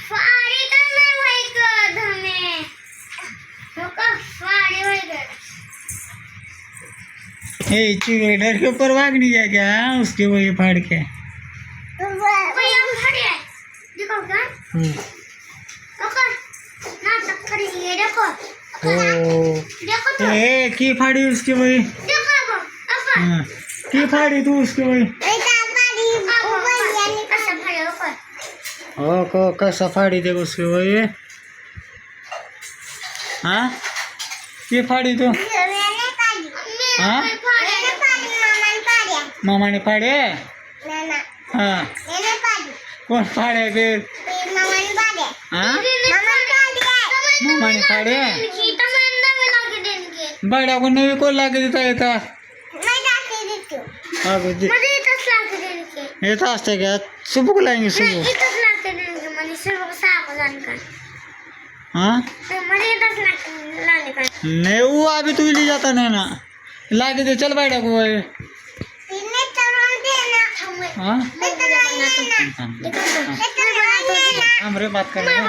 फाड़ी तो मैं वही कर धने तो का फाड़ी वही कर चूड़े के ऊपर वागनी है क्या उसके वही फाड़ के कोई हम फाड़ी है देखो क्या ओका ना टक्कर ये देखो ओ देखो तो की फाड़ी उसके वही देखो ओका हाँ की फाड़ी तू उसके वही हो को कैसा फाड़ी दे उसके वही हाँ की फाड़ी तू हाँ मामा ने फाड़े हाँ कौन फाड़े फिर हाँ मामा ने फाड़े बड़ा को नहीं को लाके देता येता हाँ बुद्धि ये तो आस्ते क्या सुबह को लाएंगे सुबह हाँ नहीं वो अभी तू ले जाता नहीं ना लाके दे चल बैठा को भाई हाँ हमरे बात कर रहे हैं